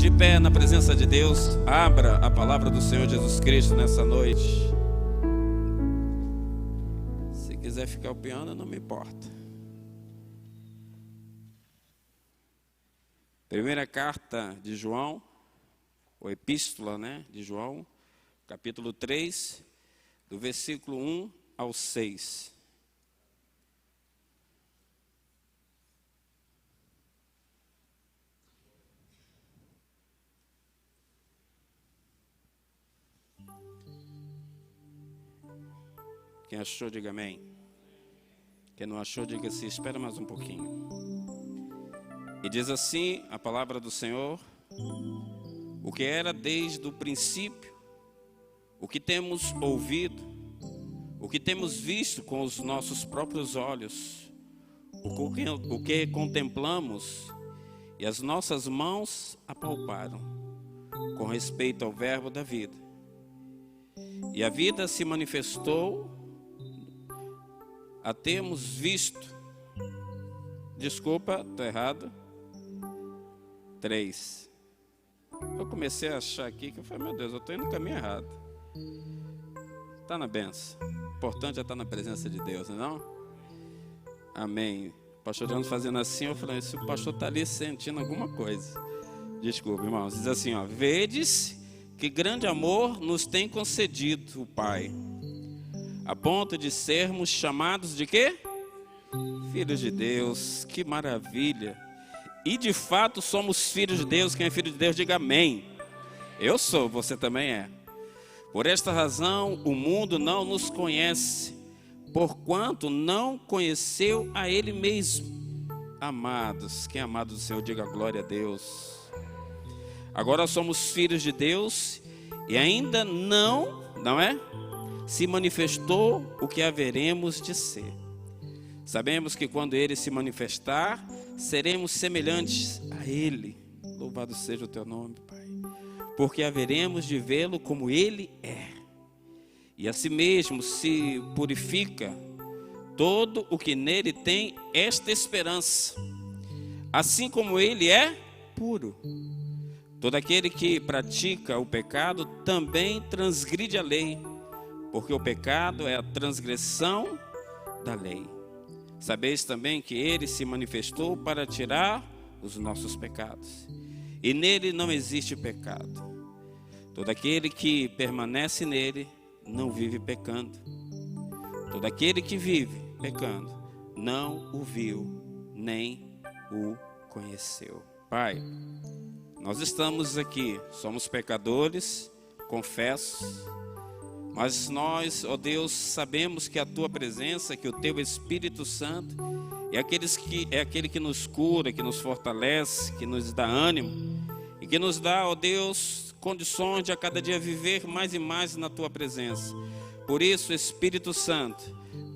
De pé na presença de Deus, abra a palavra do Senhor Jesus Cristo nessa noite. Se quiser ficar o piano, não me importa. Primeira carta de João, ou epístola, de João, capítulo 3, do versículo 1 ao 6. Quem achou, diga amém. Quem não achou, diga assim, espera mais um pouquinho. E diz assim a palavra do Senhor: o que era desde o princípio, o que temos ouvido, o que temos visto com os nossos próprios olhos, o que contemplamos e as nossas mãos apalparam, com respeito ao verbo da vida. E a vida se manifestou, a termos visto. Desculpa, estou errado. 3. Eu comecei a achar aqui que eu falei, meu Deus, eu estou indo no caminho errado. Está na benção. O importante é estar na presença de Deus, não é? Amém. O pastor João fazendo assim, eu falei, se o pastor está ali sentindo alguma coisa. Desculpa, irmãos. Diz assim, vedes que grande amor nos tem concedido o Pai, a ponto de sermos chamados de quê? Filhos de Deus. Que maravilha. E de fato somos filhos de Deus. Quem é filho de Deus, diga amém. Eu sou, você também é. Por esta razão o mundo não nos conhece, porquanto não conheceu a Ele mesmo. Amados, quem é amado do Senhor, diga glória a Deus. Agora somos filhos de Deus e ainda não se manifestou o que haveremos de ser. Sabemos que quando Ele se manifestar, seremos semelhantes a Ele. Louvado seja o Teu nome, Pai. Porque haveremos de vê-lo como Ele é. E assim mesmo se purifica todo o que nele tem esta esperança. Assim como Ele é puro. Todo aquele que pratica o pecado também transgride a lei, porque o pecado é a transgressão da lei. Sabeis também que Ele se manifestou para tirar os nossos pecados, e nele não existe pecado. Todo aquele que permanece nele não vive pecando. Todo aquele que vive pecando não o viu, nem o conheceu. Pai, nós estamos aqui, somos pecadores, confessos, mas nós, ó Deus, sabemos que a Tua presença, que o Teu Espírito Santo é aquele que nos cura, que nos fortalece, que nos dá ânimo e que nos dá, ó Deus, condições de a cada dia viver mais e mais na Tua presença. Por isso, Espírito Santo,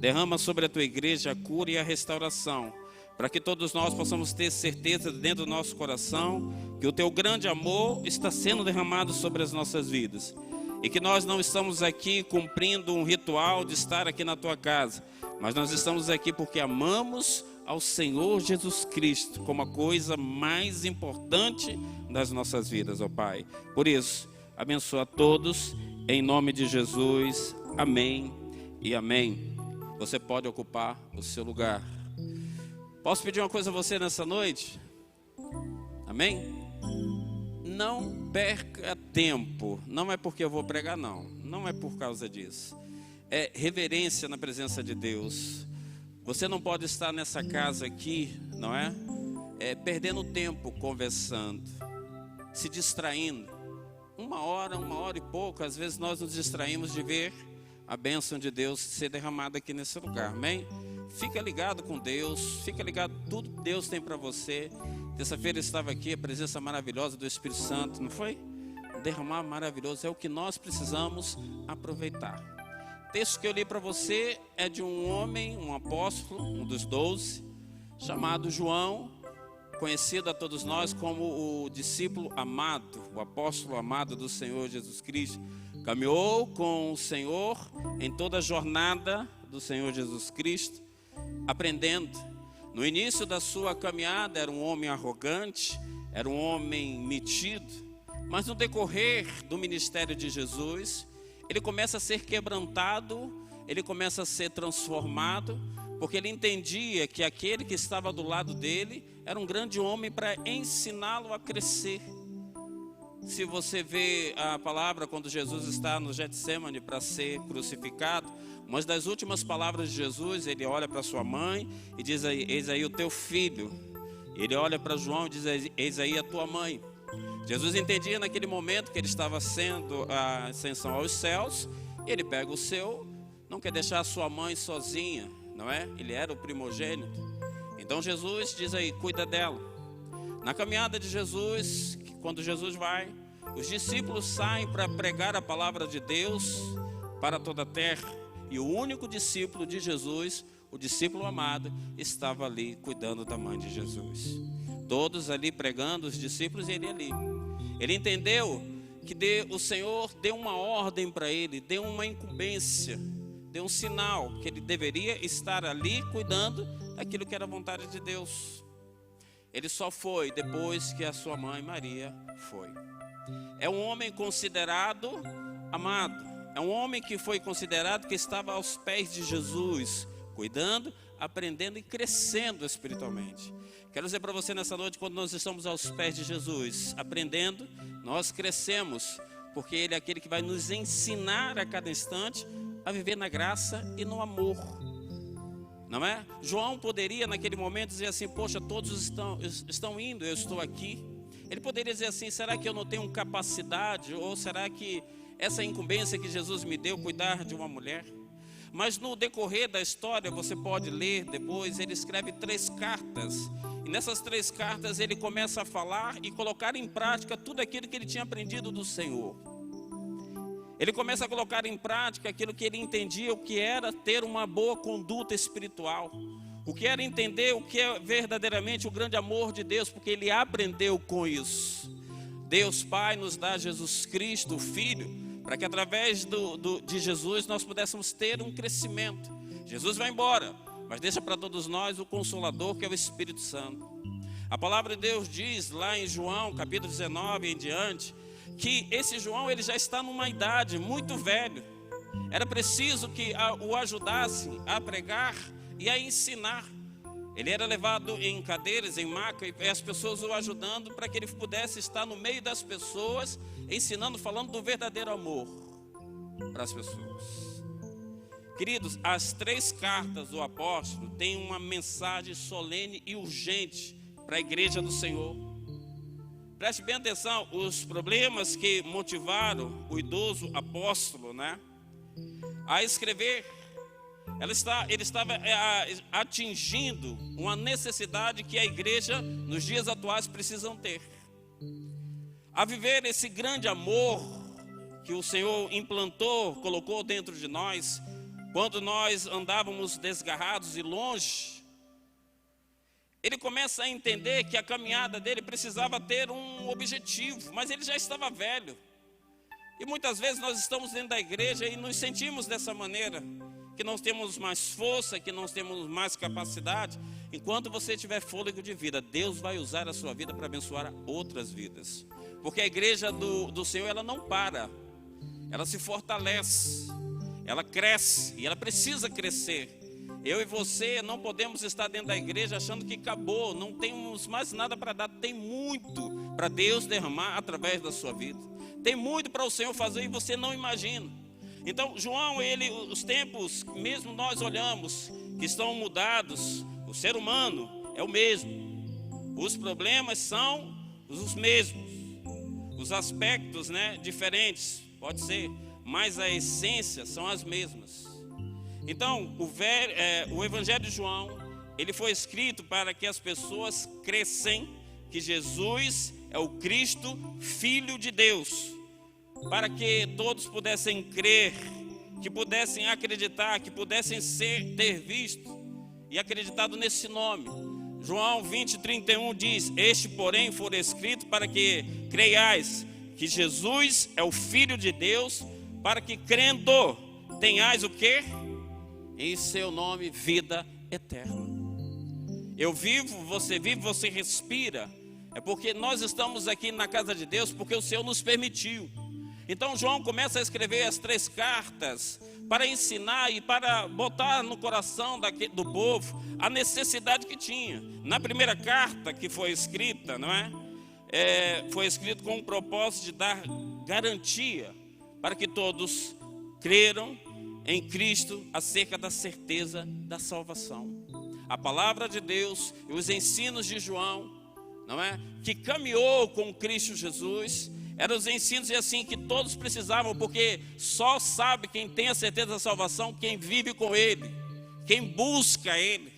derrama sobre a Tua igreja a cura e a restauração, para que todos nós possamos ter certeza dentro do nosso coração que o Teu grande amor está sendo derramado sobre as nossas vidas. E que nós não estamos aqui cumprindo um ritual de estar aqui na Tua casa, mas nós estamos aqui porque amamos ao Senhor Jesus Cristo como a coisa mais importante das nossas vidas, ó Pai. Por isso, abençoa a todos, em nome de Jesus. Amém e amém. Você pode ocupar o seu lugar. Posso pedir uma coisa a você nessa noite? Amém? Não perca tempo. Não é porque eu vou pregar, não é por causa disso. É reverência na presença de Deus. Você não pode estar nessa casa aqui, perdendo tempo conversando, se distraindo. Uma hora e pouco, às vezes nós nos distraímos de ver a bênção de Deus ser derramada aqui nesse lugar, amém? Fica ligado com Deus, fica ligado tudo que Deus tem para você. Terça-feira estava aqui a presença maravilhosa do Espírito Santo, não foi? Derramar maravilhoso, é o que nós precisamos aproveitar. O texto que eu li para você é de um homem, um apóstolo, um dos 12, chamado João, conhecido a todos nós como o discípulo amado, o apóstolo amado do Senhor Jesus Cristo. Caminhou com o Senhor em toda a jornada do Senhor Jesus Cristo, aprendendo. No início da sua caminhada era um homem arrogante, era um homem metido, mas no decorrer do ministério de Jesus, ele começa a ser quebrantado, ele começa a ser transformado, porque ele entendia que aquele que estava do lado dele era um grande homem para ensiná-lo a crescer. Se você vê a palavra quando Jesus está no Getsêmani para ser crucificado, uma das últimas palavras de Jesus, ele olha para sua mãe e diz: eis aí o teu filho. Ele olha para João e diz: eis aí a tua mãe. Jesus entendia naquele momento que ele estava sendo a ascensão aos céus, e ele pega o seu, não quer deixar a sua mãe sozinha, não é? Ele era o primogênito. Então Jesus diz aí: cuida dela. Na caminhada de Jesus, quando Jesus vai, os discípulos saem para pregar a palavra de Deus para toda a terra. E o único discípulo de Jesus, o discípulo amado, estava ali cuidando da mãe de Jesus. Todos ali pregando, os discípulos, e ele ali. Ele entendeu que o Senhor deu uma ordem para ele, deu uma incumbência, deu um sinal que ele deveria estar ali cuidando daquilo que era a vontade de Deus. Ele só foi depois que a sua mãe Maria foi. É um homem considerado amado. É um homem que foi considerado que estava aos pés de Jesus, cuidando, aprendendo e crescendo espiritualmente. Quero dizer para você nessa noite, quando nós estamos aos pés de Jesus, aprendendo, nós crescemos, porque Ele é aquele que vai nos ensinar a cada instante a viver na graça e no amor. Não é? João poderia naquele momento dizer assim: poxa, todos estão indo, eu estou aqui. Ele poderia dizer assim: será que eu não tenho capacidade? Ou será que essa incumbência que Jesus me deu, cuidar de uma mulher? Mas no decorrer da história, você pode ler depois, ele escreve 3 cartas. E nessas 3 cartas ele começa a falar e colocar em prática tudo aquilo que ele tinha aprendido do Senhor. Ele começa a colocar em prática aquilo que ele entendia, o que era ter uma boa conduta espiritual, o que era entender o que é verdadeiramente o grande amor de Deus, porque ele aprendeu com isso. Deus Pai nos dá Jesus Cristo, o Filho, para que através de Jesus nós pudéssemos ter um crescimento. Jesus vai embora, mas deixa para todos nós o Consolador, que é o Espírito Santo. A palavra de Deus diz lá em João, capítulo 19 em diante, que esse João ele já está numa idade muito velho. Era preciso que o ajudassem a pregar e a ensinar. Ele era levado em cadeiras, em maca, e as pessoas o ajudando para que ele pudesse estar no meio das pessoas, ensinando, falando do verdadeiro amor para as pessoas. Queridos, as 3 cartas do apóstolo têm uma mensagem solene e urgente para a igreja do Senhor. Preste bem atenção, os problemas que motivaram o idoso apóstolo, a escrever, ele estava atingindo uma necessidade que a igreja nos dias atuais precisam ter. A viver esse grande amor que o Senhor implantou, colocou dentro de nós, quando nós andávamos desgarrados e longe. Ele começa a entender que a caminhada dele precisava ter um objetivo, mas ele já estava velho. E muitas vezes nós estamos dentro da igreja e nos sentimos dessa maneira, que não temos mais força, que não temos mais capacidade. Enquanto você tiver fôlego de vida, Deus vai usar a sua vida para abençoar outras vidas. Porque a igreja do Senhor, ela não para, ela se fortalece, ela cresce e ela precisa crescer. Eu e você não podemos estar dentro da igreja achando que acabou, não temos mais nada para dar. Tem muito para Deus derramar através da sua vida. Tem muito para o Senhor fazer e você não imagina. Então João, os tempos, mesmo nós olhamos que estão mudados, o ser humano é o mesmo. Os problemas são os mesmos. Os aspectos, diferentes, pode ser, mas a essência são as mesmas. Então, o Evangelho de João, ele foi escrito para que as pessoas crescem, que Jesus é o Cristo, Filho de Deus, para que todos pudessem crer, que pudessem acreditar, que pudessem ter visto e acreditado nesse nome. João 20:31 diz: este, porém, foi escrito para que creiais que Jesus é o Filho de Deus, para que crendo tenhais o quê? Em seu nome, vida eterna. Eu vivo, você respira. É porque nós estamos aqui na casa de Deus porque o Senhor nos permitiu. Então João começa a escrever as 3 cartas para ensinar e para botar no coração do povo a necessidade que tinha. Na primeira carta que foi escrita, não é? Foi escrito com o propósito de dar garantia para que todos creram em Cristo acerca da certeza da salvação. A palavra de Deus e os ensinos de João, não é? Que caminhou com Cristo Jesus, eram os ensinos assim que todos precisavam, porque só sabe quem tem a certeza da salvação, quem vive com Ele, quem busca Ele.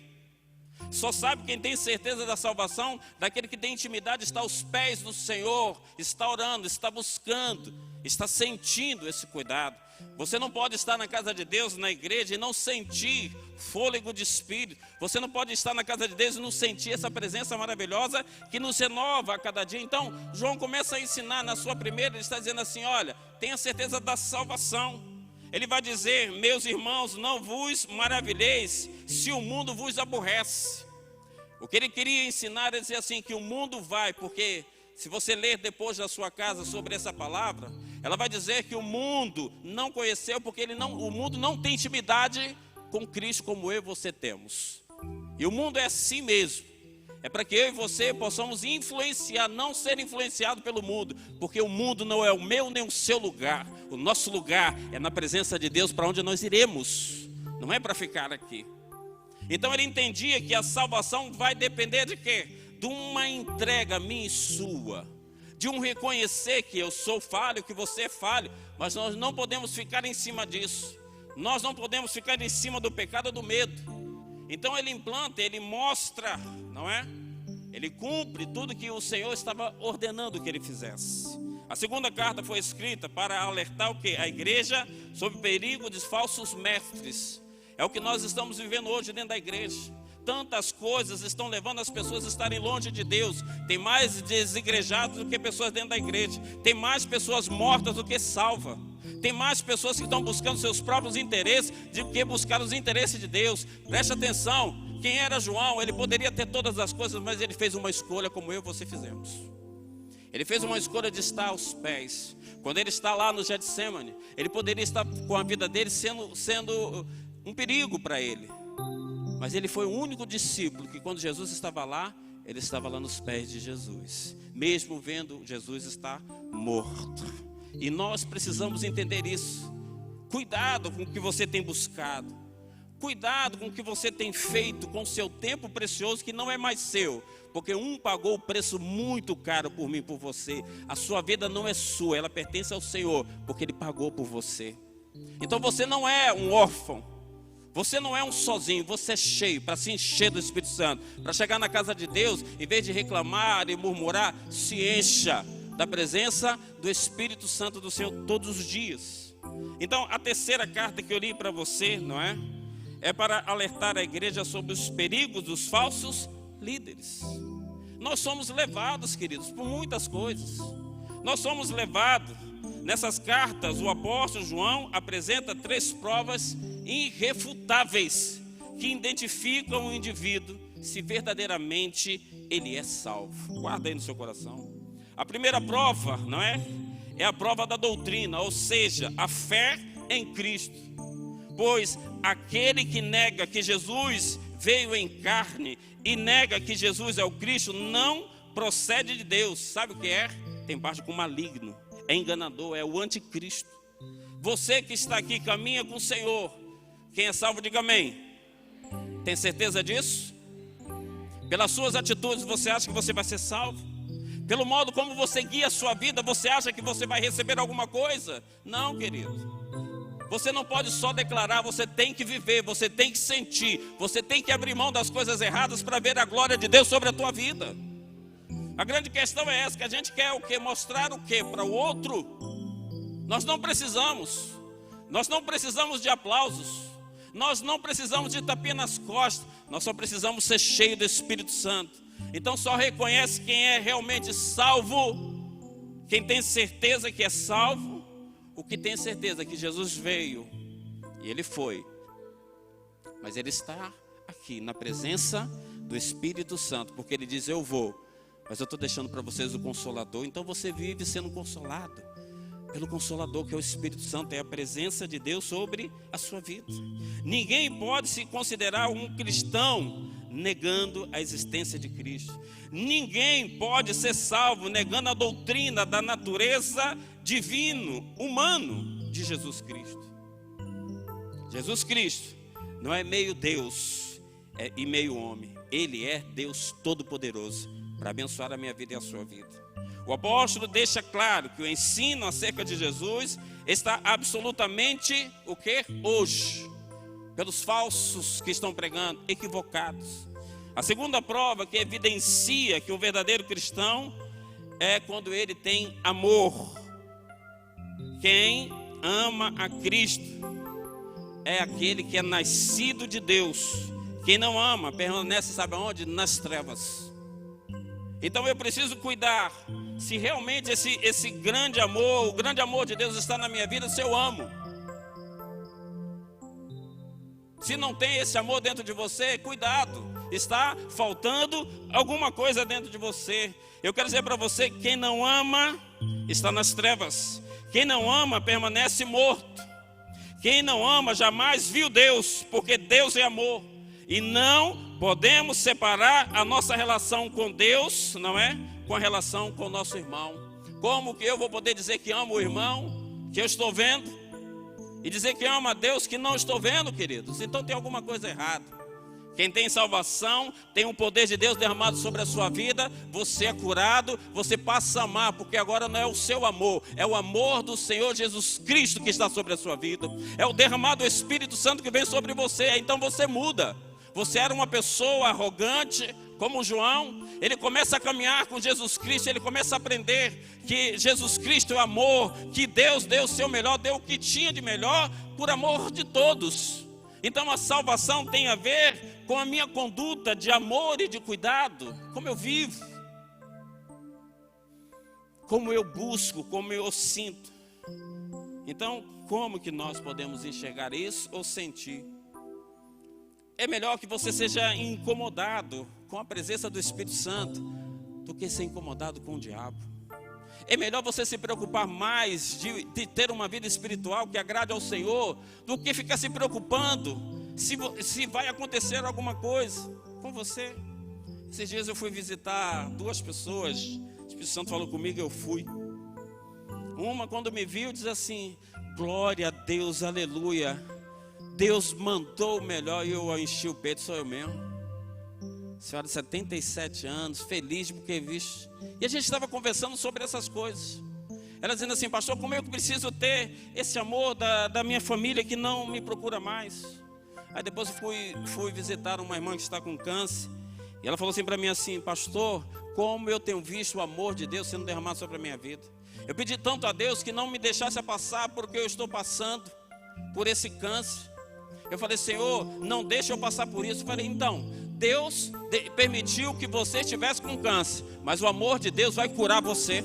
Só sabe quem tem certeza da salvação, daquele que tem intimidade, está aos pés do Senhor, está orando, está buscando, está sentindo esse cuidado. Você não pode estar na casa de Deus, na igreja, e não sentir fôlego de espírito. Você não pode estar na casa de Deus e não sentir essa presença maravilhosa que nos renova a cada dia. Então, João começa a ensinar na sua primeira, ele está dizendo assim, olha, tenha certeza da salvação. Ele vai dizer, meus irmãos, não vos maravilheis se o mundo vos aborrece. O que ele queria ensinar é dizer assim, que o mundo vai, porque se você ler depois da sua casa sobre essa palavra, ela vai dizer que o mundo não conheceu, porque o mundo não tem intimidade com Cristo como eu e você temos. E o mundo é assim mesmo. É para que eu e você possamos influenciar, não ser influenciado pelo mundo, porque o mundo não é o meu nem o seu lugar. O nosso lugar é na presença de Deus, para onde nós iremos. Não é para ficar aqui. Então ele entendia que a salvação vai depender de quê? De uma entrega minha e sua, de um reconhecer que eu sou falho, que você é falho, mas nós não podemos ficar em cima disso. Nós não podemos ficar em cima do pecado ou do medo. Então ele implanta, ele mostra, não é? Ele cumpre tudo que o Senhor estava ordenando que ele fizesse. A segunda carta foi escrita para alertar o quê? A igreja sobre o perigo de falsos mestres. É o que nós estamos vivendo hoje dentro da igreja. Tantas coisas estão levando as pessoas a estarem longe de Deus. Tem mais desigrejados do que pessoas dentro da igreja. Tem mais pessoas mortas do que salvas. Tem mais pessoas que estão buscando seus próprios interesses do que buscar os interesses de Deus. Preste atenção, quem era João, ele poderia ter todas as coisas, mas ele fez uma escolha como eu e você fizemos. Ele fez uma escolha de estar aos pés. Quando ele está lá no Getsemane, ele poderia estar com a vida dele sendo um perigo para ele. Mas ele foi o único discípulo que quando Jesus estava lá, ele estava lá nos pés de Jesus, mesmo vendo Jesus estar morto. E nós precisamos entender isso. Cuidado com o que você tem buscado. Cuidado com o que você tem feito com o seu tempo precioso, que não é mais seu. Porque um pagou o preço muito caro por mim e por você. A sua vida não é sua, ela pertence ao Senhor, porque Ele pagou por você. Então você não é um órfão. Você não é um sozinho, você é cheio, para se encher do Espírito Santo. Para chegar na casa de Deus, em vez de reclamar e murmurar, se encha da presença do Espírito Santo do Senhor todos os dias. Então a terceira carta que eu li para você, não é? É para alertar a igreja sobre os perigos dos falsos líderes. Nós somos levados, queridos, por muitas coisas. Nós somos levados. Nessas cartas, o apóstolo João apresenta 3 provas irrefutáveis que identificam o indivíduo se verdadeiramente ele é salvo. Guarda aí no seu coração. A primeira prova, não é? É a prova da doutrina, ou seja, a fé em Cristo. Pois aquele que nega que Jesus veio em carne e nega que Jesus é o Cristo, não procede de Deus. Sabe o que é? Tem parte com maligno. É enganador, é o anticristo. Você que está aqui, caminha com o Senhor. Quem é salvo, diga amém. Tem certeza disso? Pelas suas atitudes, você acha que você vai ser salvo? Pelo modo como você guia a sua vida, você acha que você vai receber alguma coisa? Não, querido. Você não pode só declarar, você tem que viver, você tem que sentir. Você tem que abrir mão das coisas erradas para ver a glória de Deus sobre a tua vida. A grande questão é essa, que a gente quer o quê? Mostrar o quê para o outro? Nós não precisamos de aplausos, nós não precisamos de tapinha nas costas, nós só precisamos ser cheios do Espírito Santo. Então só reconhece quem é realmente salvo, quem tem certeza que é salvo, o que tem certeza que Jesus veio, e Ele foi, mas Ele está aqui na presença do Espírito Santo, porque Ele diz, eu vou. Mas eu estou deixando para vocês o Consolador. Então você vive sendo consolado pelo Consolador, que é o Espírito Santo, é a presença de Deus sobre a sua vida. Ninguém pode se considerar um cristão negando a existência de Cristo. Ninguém pode ser salvo negando a doutrina da natureza divino, humano de Jesus Cristo. Jesus Cristo não é meio Deus e meio homem. Ele é Deus Todo-Poderoso para abençoar a minha vida e a sua vida. O apóstolo deixa claro que o ensino acerca de Jesus está absolutamente o que? Hoje, pelos falsos que estão pregando, equivocados. A segunda prova que evidencia que o verdadeiro cristão é quando ele tem amor. Quem ama a Cristo é aquele que é nascido de Deus. Quem não ama permanece, sabe aonde? Nas trevas. Então eu preciso cuidar se realmente esse grande amor, o grande amor de Deus está na minha vida, se eu amo. Se não tem esse amor dentro de você, cuidado, está faltando alguma coisa dentro de você. Eu quero dizer para você, quem não ama está nas trevas. Quem não ama permanece morto. Quem não ama jamais viu Deus, porque Deus é amor. E não podemos separar a nossa relação com Deus, não é? Com a relação com o nosso irmão. Como que eu vou poder dizer que amo o irmão que eu estou vendo e dizer que amo a Deus que não estou vendo, queridos? Então tem alguma coisa errada. Quem tem salvação, tem o poder de Deus derramado sobre a sua vida, você é curado, você passa a amar, porque agora não é o seu amor, é o amor do Senhor Jesus Cristo que está sobre a sua vida. É o derramado Espírito Santo que vem sobre você, então você muda. Você era uma pessoa arrogante, como João, ele começa a caminhar com Jesus Cristo, ele começa a aprender que Jesus Cristo é amor, que Deus deu o seu melhor, deu o que tinha de melhor, por amor de todos. Então a salvação tem a ver com a minha conduta de amor e de cuidado, como eu vivo, como eu busco, como eu sinto. Então, como que nós podemos enxergar isso ou sentir? É melhor que você seja incomodado com a presença do Espírito Santo do que ser incomodado com o diabo. É melhor você se preocupar mais de ter uma vida espiritual que agrade ao Senhor do que ficar se preocupando se vai acontecer alguma coisa com você. Esses dias eu fui visitar 2 pessoas, o Espírito Santo falou comigo, eu fui. Uma, quando me viu, diz assim: glória a Deus, aleluia, Deus mandou o melhor. E eu enchi o peito, sou eu mesmo. Senhora de 77 anos, feliz porque visto. E a gente estava conversando sobre essas coisas. Ela dizendo assim: pastor, como eu preciso ter esse amor da minha família que não me procura mais. Aí depois eu fui visitar uma irmã que está com câncer. E ela falou assim para mim assim: pastor, como eu tenho visto o amor de Deus sendo derramado sobre a minha vida. Eu pedi tanto a Deus que não me deixasse passar porque eu estou passando por esse câncer. Eu falei: Senhor, não deixa eu passar por isso. Eu falei: então, Deus permitiu que você estivesse com câncer, mas o amor de Deus vai curar você.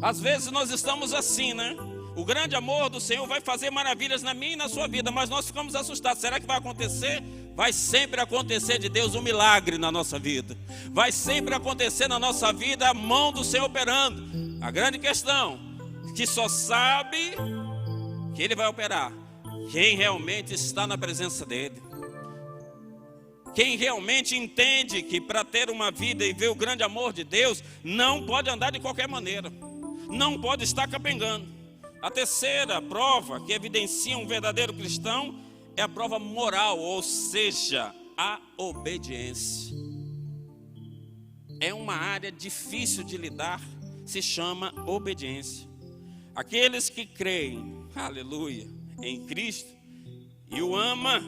Às vezes nós estamos assim, né? O grande amor do Senhor vai fazer maravilhas na minha e na sua vida, mas nós ficamos assustados. Será que vai acontecer? Vai sempre acontecer de Deus um milagre na nossa vida. Vai sempre acontecer na nossa vida a mão do Senhor operando. A grande questão, que só sabe que Ele vai operar quem realmente está na presença dEle. Quem realmente entende que para ter uma vida e ver o grande amor de Deus, não pode andar de qualquer maneira. Não pode estar capengando. A terceira prova que evidencia um verdadeiro cristão é a prova moral, ou seja, a obediência. É uma área difícil de lidar, se chama obediência. Aqueles que creem, aleluia, em Cristo e o ama,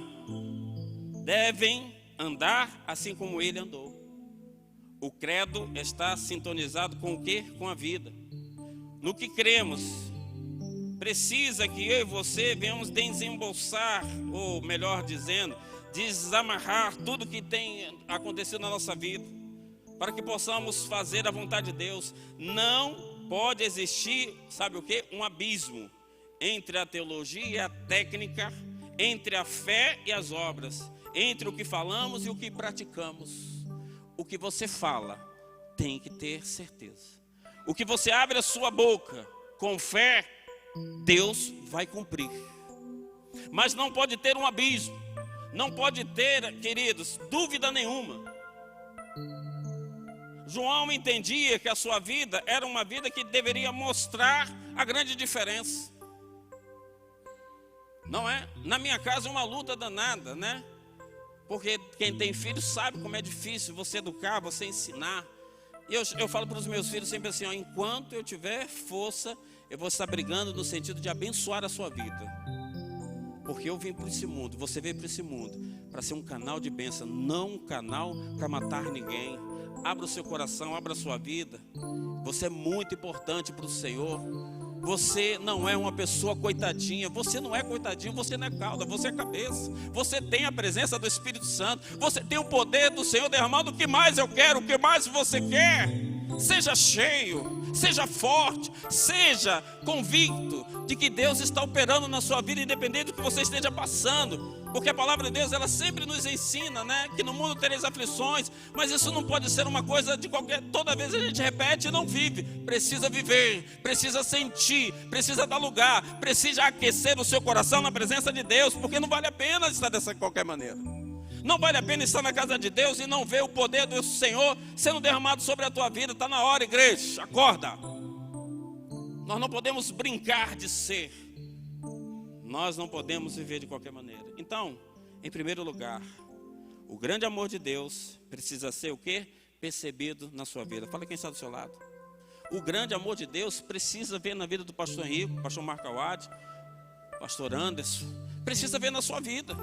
devem andar assim como Ele andou. O credo está sintonizado com o quê? Com a vida. No que cremos, precisa que eu e você venhamos desembolsar, ou melhor dizendo, desamarrar tudo que tem acontecido na nossa vida, para que possamos fazer a vontade de Deus. Não pode existir, sabe o que? Um abismo entre a teologia e a técnica, entre a fé e as obras, entre o que falamos e o que praticamos. o que você fala, tem que ter certeza. O que você abre a sua boca com fé, Deus vai cumprir. Mas não pode ter um abismo, não pode ter, queridos, dúvida nenhuma. João entendia que a sua vida era uma vida que deveria mostrar a grande diferença. Não é? Na minha casa é uma luta danada, né? Porque quem tem filhos sabe como é difícil você educar, você ensinar. E eu falo para os meus filhos sempre assim, ó, enquanto eu tiver força, eu vou estar brigando no sentido de abençoar a sua vida. Porque eu vim para esse mundo, você veio para esse mundo, para ser um canal de bênção, não um canal para matar ninguém. Abra o seu coração, abra a sua vida. Você é muito importante para o Senhor. Você não é uma pessoa coitadinha. Você não é coitadinho, você não é cauda, você é cabeça. Você tem a presença do Espírito Santo. Você tem o poder do Senhor derramado. O que mais eu quero? O que mais você quer? Seja cheio, seja forte, seja convicto de que Deus está operando na sua vida, independente do que você esteja passando. Porque a palavra de Deus, ela sempre nos ensina, né? Que no mundo tereis aflições, mas isso não pode ser uma coisa de qualquer... Toda vez a gente repete e não vive. Precisa viver, precisa sentir, precisa dar lugar, precisa aquecer o seu coração na presença de Deus, porque não vale a pena estar dessa qualquer maneira. Não vale a pena estar na casa de Deus e não ver o poder do Senhor sendo derramado sobre a tua vida. Está na hora, igreja, acorda. Nós não podemos brincar de ser. Nós não podemos viver de qualquer maneira. Então, em primeiro lugar, o grande amor de Deus precisa ser o quê? Percebido na sua vida. Fala quem está do seu lado. O grande amor de Deus precisa ver na vida do pastor Henrique, pastor Marco Awad, pastor Anderson. Precisa ver na sua vida.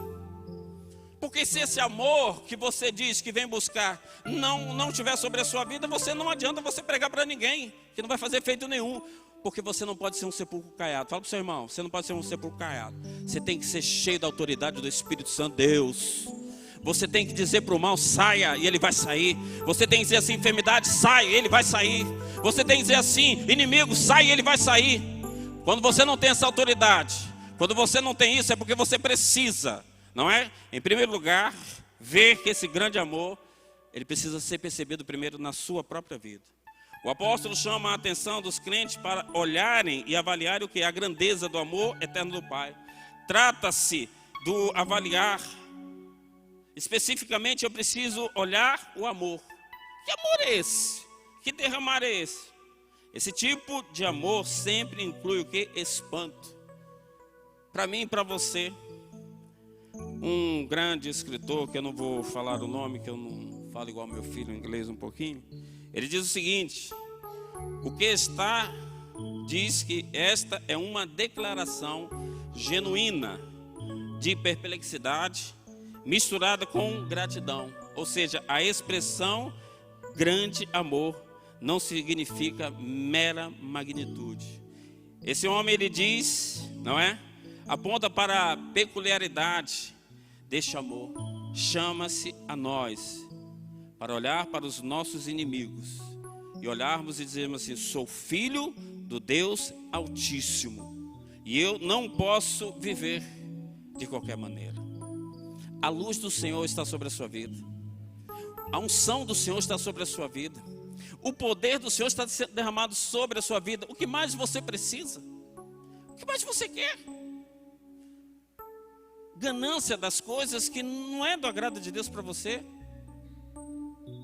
Porque se esse amor que você diz que vem buscar não tiver sobre a sua vida, você não adianta você pregar para ninguém, que não vai fazer efeito nenhum. Porque você não pode ser um sepulcro caiado. Fala para o seu irmão, você não pode ser um sepulcro caiado. Você tem que ser cheio da autoridade do Espírito Santo de Deus. Você tem que dizer para o mal, saia, e ele vai sair. Você tem que dizer assim, enfermidade, sai, ele vai sair. Você tem que dizer assim, inimigo, sai, ele vai sair. Quando você não tem essa autoridade, quando você não tem isso, é porque você precisa, não é? Em primeiro lugar, ver que esse grande amor, ele precisa ser percebido primeiro na sua própria vida. O apóstolo chama a atenção dos crentes para olharem e avaliarem o que é a grandeza do amor eterno do Pai. Trata-se do avaliar. Especificamente, eu preciso olhar o amor. Que amor é esse? Que derramar é esse? Esse tipo de amor sempre inclui o que? Espanto. Para mim e para você, um grande escritor, que eu não vou falar o nome, que eu não falo igual meu filho em inglês um pouquinho, ele diz o seguinte: o que está, diz que esta é uma declaração genuína de perplexidade misturada com gratidão. Ou seja, a expressão grande amor não significa mera magnitude. Esse homem, ele diz, não é? Aponta para a peculiaridade deste amor. Chama-se a nós para olhar para os nossos inimigos e olharmos e dizermos assim: sou filho do Deus Altíssimo e eu não posso viver de qualquer maneira. A luz do Senhor está sobre a sua vida, a unção do Senhor está sobre a sua vida, o poder do Senhor está sendo derramado sobre a sua vida. O que mais você precisa? O que mais você quer? Ganância das coisas que não é do agrado de Deus para você.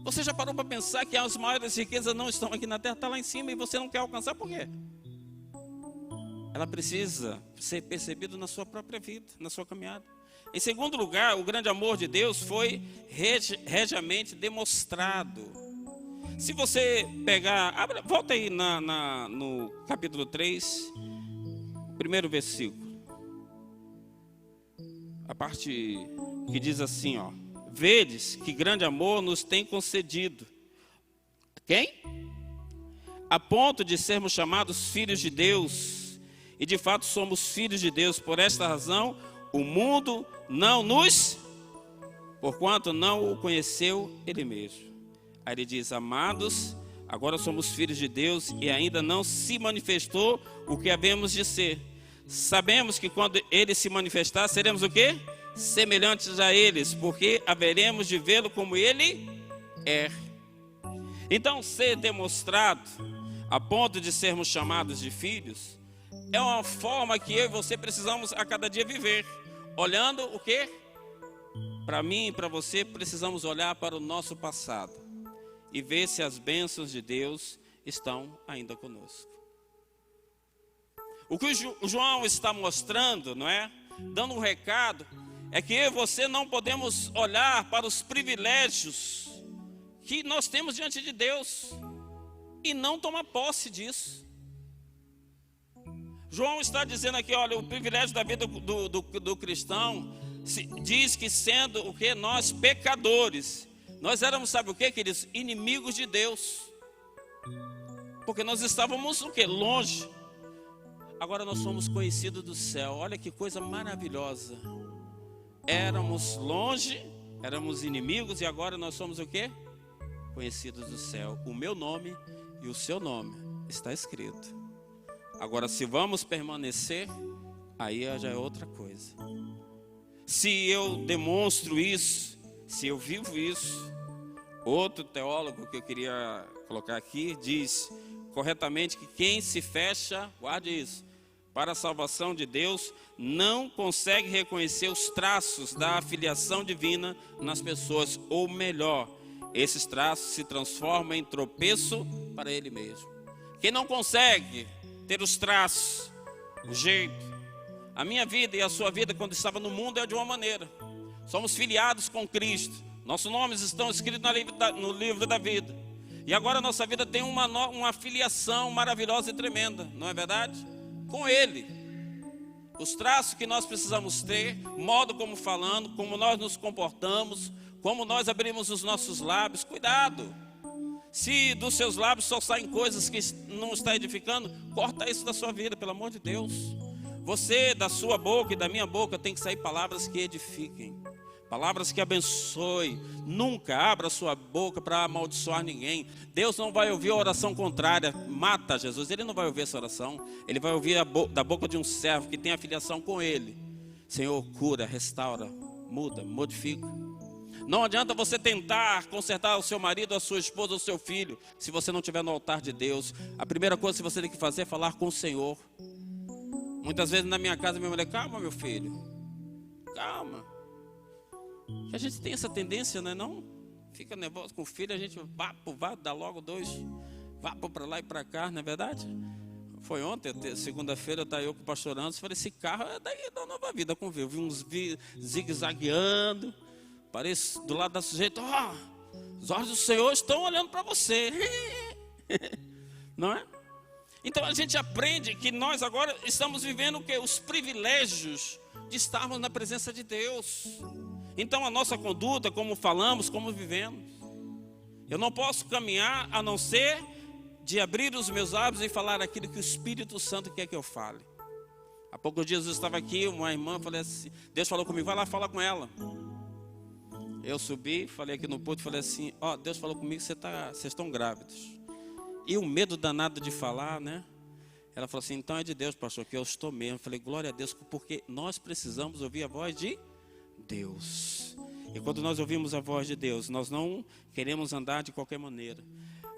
Você já parou para pensar que as maiores riquezas não estão aqui na terra, está lá em cima e você não quer alcançar? Por quê? Ela precisa ser percebida na sua própria vida, na sua caminhada. Em segundo lugar, o grande amor de Deus foi regiamente demonstrado. Se você pegar, volta aí no capítulo 3, primeiro versículo. A parte que diz assim, ó: vedes que grande amor nos tem concedido. Quem? A ponto de sermos chamados filhos de Deus. E de fato somos filhos de Deus. Por esta razão, o mundo não nos, porquanto não o conheceu ele mesmo. Aí ele diz: amados, agora somos filhos de Deus e ainda não se manifestou o que havemos de ser. Sabemos que quando ele se manifestar, seremos o quê? Semelhantes a eles, porque haveremos de vê-lo como ele é. Então, ser demonstrado a ponto de sermos chamados de filhos é uma forma que eu e você precisamos a cada dia viver. Olhando o quê? Para mim e para você, precisamos olhar para o nosso passado e ver se as bênçãos de Deus estão ainda conosco. O que o João está mostrando, não é? Dando um recado, é que eu e você não podemos olhar para os privilégios que nós temos diante de Deus e não tomar posse disso. João está dizendo aqui, olha, o privilégio da vida do cristão diz que sendo o que? Nós pecadores, nós éramos, sabe o que, queridos? Inimigos de Deus, porque nós estávamos o que? Longe. Agora nós somos conhecidos do céu. Olha que coisa maravilhosa. Éramos longe, éramos inimigos, e agora nós somos o que? Conhecidos do céu. O meu nome e o seu nome está escrito. Agora, se vamos permanecer, aí já é outra coisa. Se eu demonstro isso, se eu vivo isso, outro teólogo que eu queria colocar aqui diz corretamente que quem se fecha, guarde isso, para a salvação de Deus, não consegue reconhecer os traços da afiliação divina nas pessoas, ou melhor, esses traços se transformam em tropeço para ele mesmo. Quem não consegue ter os traços, o jeito, a minha vida e a sua vida quando estava no mundo é de uma maneira. Somos filiados com Cristo, nossos nomes estão escritos no livro da vida, e agora a nossa vida tem uma filiação maravilhosa e tremenda, não é verdade? Com Ele. Os traços que nós precisamos ter, modo como falando, como nós nos comportamos, como nós abrimos os nossos lábios. Cuidado, se dos seus lábios só saem coisas que não está edificando, corta isso da sua vida, pelo amor de Deus. Você, da sua boca e da minha boca, tem que sair palavras que edifiquem, palavras que abençoem. Nunca abra sua boca para amaldiçoar ninguém. Deus não vai ouvir a oração contrária. Mata Jesus, Ele não vai ouvir essa oração. Ele vai ouvir da boca de um servo que tem afiliação com Ele. Senhor, cura, restaura, muda, modifica. Não adianta você tentar consertar o seu marido, a sua esposa, o seu filho, se você não estiver no altar de Deus. A primeira coisa que você tem que fazer é falar com o Senhor. Muitas vezes na minha casa, minha mulher, calma meu filho, calma. A gente tem essa tendência, né? Não fica nervoso com o filho, a gente vai dar logo dois, para lá e para cá, não é verdade? Foi ontem, segunda-feira, eu com o pastor Anderson, falei, esse carro é daí da Nova Vida, como viu? Eu vi uns zigue-zagueando, parece do lado da sujeita, os olhos do Senhor estão olhando para você, não é? Então a gente aprende que nós agora estamos vivendo o quê? Os privilégios de estarmos na presença de Deus. Então a nossa conduta, como falamos, como vivemos. Eu não posso caminhar a não ser de abrir os meus lábios e falar aquilo que o Espírito Santo quer que eu fale. Há poucos dias eu estava aqui, uma irmã, falei assim, Deus falou comigo, vai lá falar com ela. Eu subi, falei aqui no púlpito, falei assim, Deus falou comigo, vocês estão grávidos. E o medo danado de falar, né? Ela falou assim, então é de Deus, pastor, que eu estou mesmo. Eu falei, glória a Deus, porque nós precisamos ouvir a voz de Deus. E quando nós ouvimos a voz de Deus, nós não queremos andar de qualquer maneira.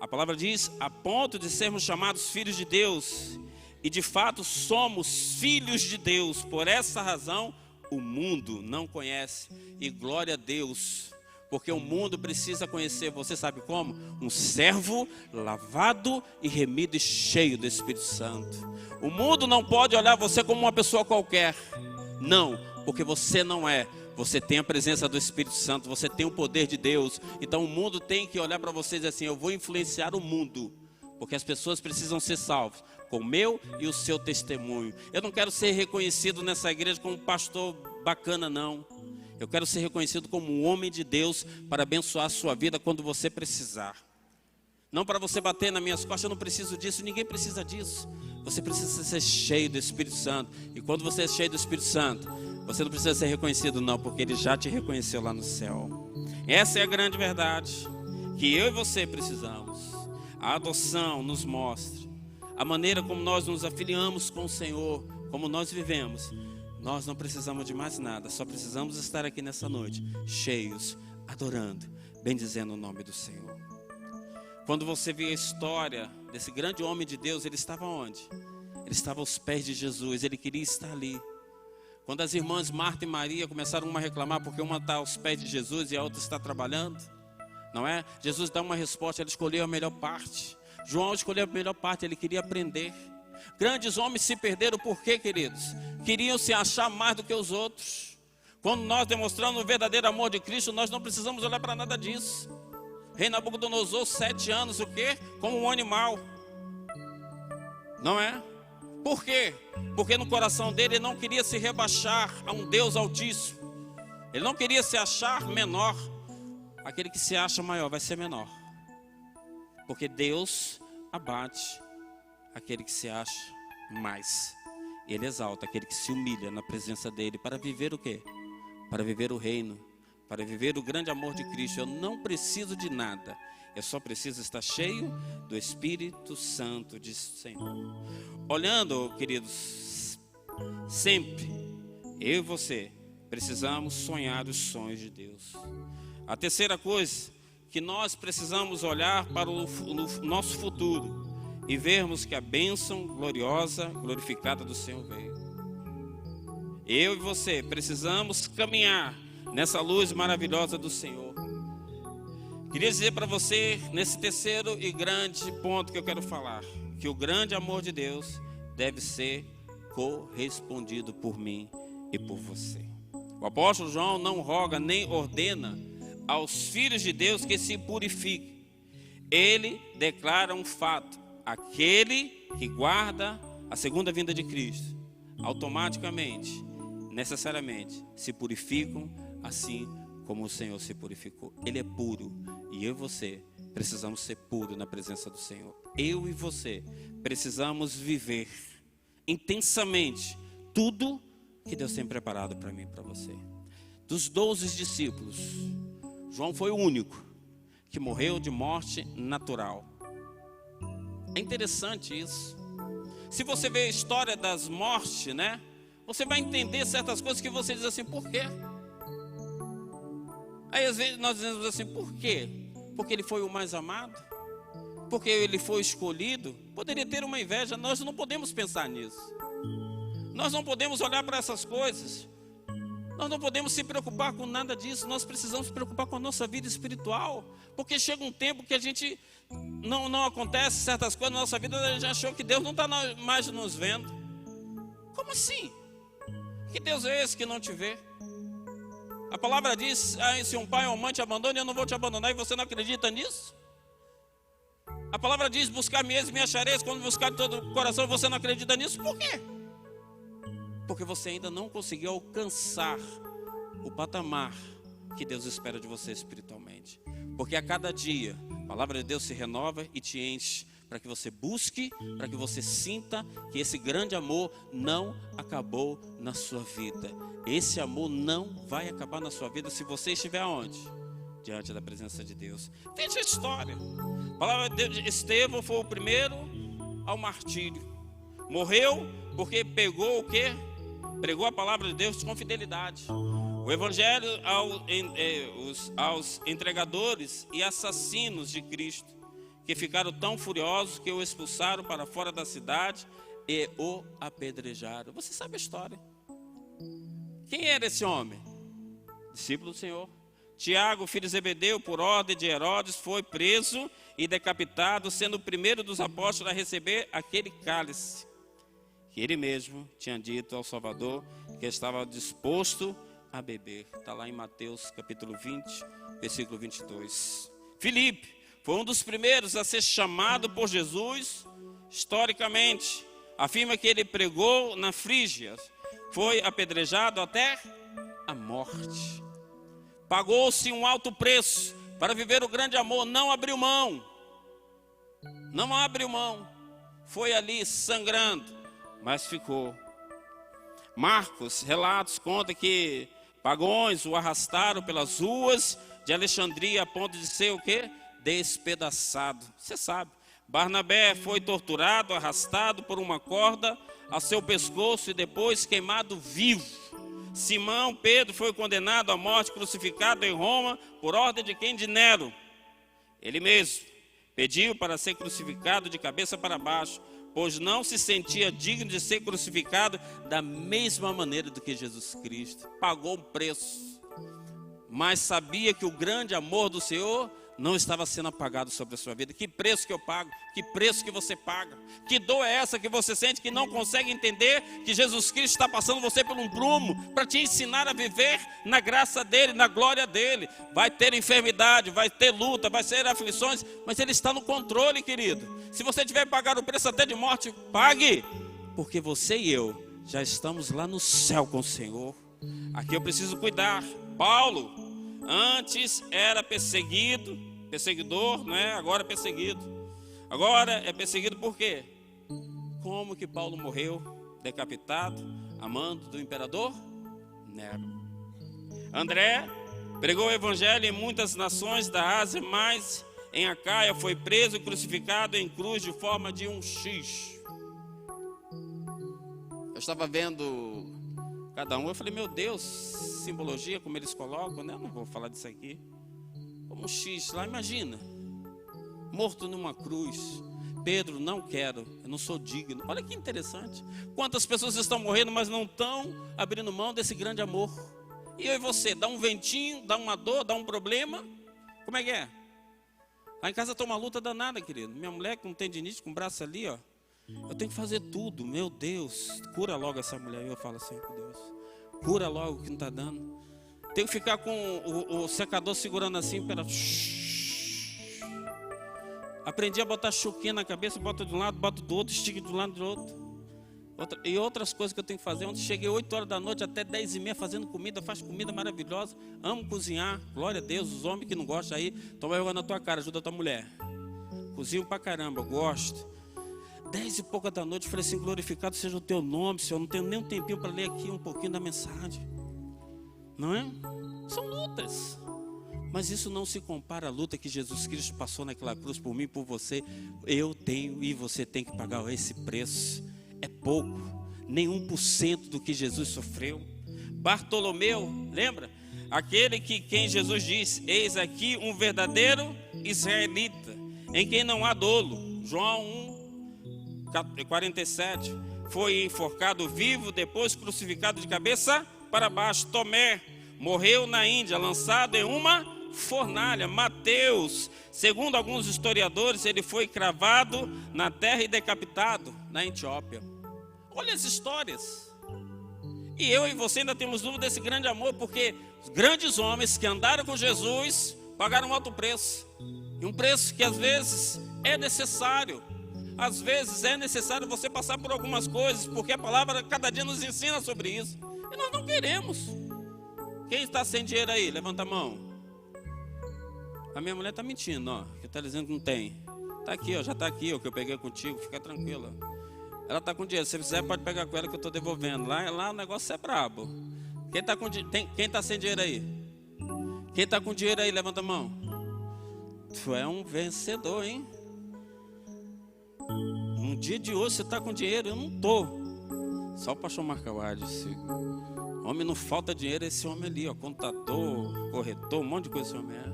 A palavra diz, a ponto de sermos chamados filhos de Deus. E de fato somos filhos de Deus. Por essa razão, o mundo não conhece. E glória a Deus, porque o mundo precisa conhecer, você sabe como? Um servo lavado e remido e cheio do Espírito Santo. O mundo não pode olhar você como uma pessoa qualquer. Não, porque você não é. Você tem a presença do Espírito Santo, você tem o poder de Deus. Então o mundo tem que olhar para você e dizer assim, eu vou influenciar o mundo. Porque as pessoas precisam ser salvas com o meu e o seu testemunho. Eu não quero ser reconhecido nessa igreja como pastor bacana, não. Eu quero ser reconhecido como um homem de Deus para abençoar a sua vida quando você precisar. Não para você bater nas minhas costas, eu não preciso disso, ninguém precisa disso. Você precisa ser cheio do Espírito Santo. E quando você é cheio do Espírito Santo, você não precisa ser reconhecido não, porque Ele já te reconheceu lá no céu. Essa é a grande verdade, que eu e você precisamos. A adoção nos mostra a maneira como nós nos afiliamos com o Senhor, como nós vivemos. Nós não precisamos de mais nada, só precisamos estar aqui nessa noite, cheios, adorando, bendizendo o nome do Senhor. Quando você vê a história desse grande homem de Deus, ele estava onde? Ele estava aos pés de Jesus, ele queria estar ali. Quando as irmãs Marta e Maria começaram uma a reclamar porque uma está aos pés de Jesus e a outra está trabalhando, não é? Jesus dá uma resposta, ele escolheu a melhor parte. João escolheu a melhor parte, ele queria aprender. Grandes homens se perderam por quê, queridos? Queriam se achar mais do que os outros. Quando nós demonstramos o verdadeiro amor de Cristo, nós não precisamos olhar para nada disso. Rei Nabucodonosor, 7 anos, o quê? Como um animal. Não é? Por quê? Porque no coração dele ele não queria se rebaixar a um Deus altíssimo. Ele não queria se achar menor. Aquele que se acha maior vai ser menor. Porque Deus abate aquele que se acha mais. Ele exalta aquele que se humilha na presença dele para viver o quê? Para viver o reino, para viver o grande amor de Cristo. Eu não preciso de nada. Eu só preciso estar cheio do Espírito Santo de Senhor. Olhando, queridos, sempre, eu e você, precisamos sonhar os sonhos de Deus. A terceira coisa, que nós precisamos olhar para o nosso futuro e vermos que a bênção gloriosa, glorificada do Senhor veio. Eu e você precisamos caminhar nessa luz maravilhosa do Senhor. Queria dizer para você, nesse terceiro e grande ponto que eu quero falar, que o grande amor de Deus deve ser correspondido por mim e por você. O apóstolo João não roga nem ordena aos filhos de Deus que se purifiquem. Ele declara um fato: aquele que guarda a segunda vinda de Cristo, automaticamente, necessariamente, se purificam assim como o Senhor se purificou. Ele é puro e eu e você precisamos ser puros na presença do Senhor. Eu e você precisamos viver intensamente tudo que Deus tem preparado para mim e para você. Dos 12 discípulos, João foi o único que morreu de morte natural. É interessante isso. Se você vê a história das mortes, né? Você vai entender certas coisas que você diz assim, por quê? Aí às vezes nós dizemos assim, por quê? Porque ele foi o mais amado? Porque ele foi escolhido? Poderia ter uma inveja, nós não podemos pensar nisso. Nós não podemos olhar para essas coisas. Nós não podemos se preocupar com nada disso. Nós precisamos se preocupar com a nossa vida espiritual. Porque chega um tempo que a gente não acontece certas coisas na nossa vida, a gente achou que Deus não está mais nos vendo. Como assim? Que Deus é esse que não te vê? A palavra diz, se um pai ou uma mãe te abandona, eu não vou te abandonar, e você não acredita nisso? A palavra diz, buscar-me-eis e me achareis, quando buscar de todo o coração, você não acredita nisso? Por quê? Porque você ainda não conseguiu alcançar o patamar que Deus espera de você espiritualmente. Porque a cada dia, a palavra de Deus se renova e te enche, para que você busque, para que você sinta que esse grande amor não acabou na sua vida. Esse amor não vai acabar na sua vida se você estiver onde? Diante da presença de Deus. Veja a história. A palavra de Estevão foi o primeiro ao martírio. Morreu porque pegou o quê? Pregou a palavra de Deus com fidelidade. O evangelho aos entregadores e assassinos de Cristo, que ficaram tão furiosos que o expulsaram para fora da cidade e o apedrejaram. Você sabe a história. Quem era esse homem? Discípulo do Senhor. Tiago, filho de Zebedeu, por ordem de Herodes, foi preso e decapitado, sendo o primeiro dos apóstolos a receber aquele cálice que ele mesmo tinha dito ao Salvador que estava disposto a beber. Está lá em Mateus capítulo 20, versículo 22. Filipe foi um dos primeiros a ser chamado por Jesus, historicamente. Afirma que ele pregou na Frígia, foi apedrejado até a morte. Pagou-se um alto preço para viver o grande amor, não abriu mão. Não abriu mão. Foi ali sangrando, mas ficou. Marcos, relatos, conta que pagões o arrastaram pelas ruas de Alexandria a ponto de ser o quê? Despedaçado. Você sabe. Barnabé foi torturado, arrastado por uma corda a seu pescoço e depois queimado vivo. Simão Pedro foi condenado à morte, crucificado em Roma, por ordem de quem? De Nero. Ele mesmo pediu para ser crucificado de cabeça para baixo, pois não se sentia digno de ser crucificado da mesma maneira do que Jesus Cristo. Pagou um preço, mas sabia que o grande amor do Senhor não estava sendo apagado sobre a sua vida. Que preço que eu pago? Que preço que você paga? Que dor é essa que você sente, que não consegue entender que Jesus Cristo está passando você por um prumo para te ensinar a viver na graça dele, na glória dele? Vai ter enfermidade, vai ter luta, vai ter aflições, mas ele está no controle, querido. Se você tiver que pagar o preço até de morte, pague, porque você e eu já estamos lá no céu com o Senhor. Aqui eu preciso cuidar. Paulo antes era perseguidor, não é? Agora é perseguido. Agora é perseguido por quê? Como que Paulo morreu? Decapitado, a mando do imperador Nero. André pregou o evangelho em muitas nações da Ásia, mas em Acaia foi preso e crucificado em cruz de forma de um X. Eu estava vendo cada um, eu falei, meu Deus, simbologia, como eles colocam, né? Eu não vou falar disso aqui. Como um X lá, imagina, morto numa cruz. Pedro, não quero, eu não sou digno. Olha que interessante. Quantas pessoas estão morrendo, mas não estão abrindo mão desse grande amor. E eu e você, dá um ventinho, dá uma dor, dá um problema. Como é que é? Lá em casa está uma luta danada, querido. Minha mulher com tendinite, com o braço ali, ó. Eu tenho que fazer tudo, meu Deus, cura logo essa mulher. Eu falo assim, com Deus, cura logo o que não está dando. Tenho que ficar com o secador segurando assim para... Aprendi a botar chuquinha na cabeça, bota de um lado, bota do outro, estica de um lado do outro. E outras coisas que eu tenho que fazer. Ontem cheguei 8 horas da noite até 10h30 fazendo comida, faz comida maravilhosa. Amo cozinhar, glória a Deus. Os homens que não gostam aí, toma jogando na tua cara, ajuda a tua mulher. Cozinho pra caramba, gosto. 10 e pouca da noite, falei assim, glorificado seja o teu nome, Senhor. Não tenho nem um tempinho para ler aqui um pouquinho da mensagem. Não é? São lutas. Mas isso não se compara à luta que Jesus Cristo passou naquela cruz por mim e por você. Eu tenho e você tem que pagar esse preço. É pouco, nem 1% do que Jesus sofreu. Bartolomeu, lembra? Aquele que quem Jesus disse, eis aqui um verdadeiro israelita, em quem não há dolo. João 1:47. Foi enforcado vivo, depois crucificado de cabeça para baixo. Tomé morreu na Índia, lançado em uma fornalha. Mateus, segundo alguns historiadores, ele foi cravado na terra e decapitado na Etiópia. Olha as histórias. E eu e você ainda temos dúvida desse grande amor, porque os grandes homens que andaram com Jesus pagaram um alto preço. E um preço que às vezes é necessário. Às vezes é necessário você passar por algumas coisas, porque a palavra cada dia nos ensina sobre isso. E nós não queremos. Quem está sem dinheiro aí? Levanta a mão. A minha mulher está mentindo, ó, que está dizendo que não tem. Está aqui, ó, já está aqui, ó, que eu peguei contigo, fica tranquila. Ela está com dinheiro, se você quiser pode pegar com ela que eu estou devolvendo. Lá o negócio é brabo. Quem está quem tá sem dinheiro aí? Quem está com dinheiro aí, levanta a mão. Tu é um vencedor, hein? Um dia de hoje você está com dinheiro, eu não estou. Só o pastor Marcauad, esse homem não falta dinheiro, esse homem ali, ó, contador, corretor, um monte de coisa esse homem é.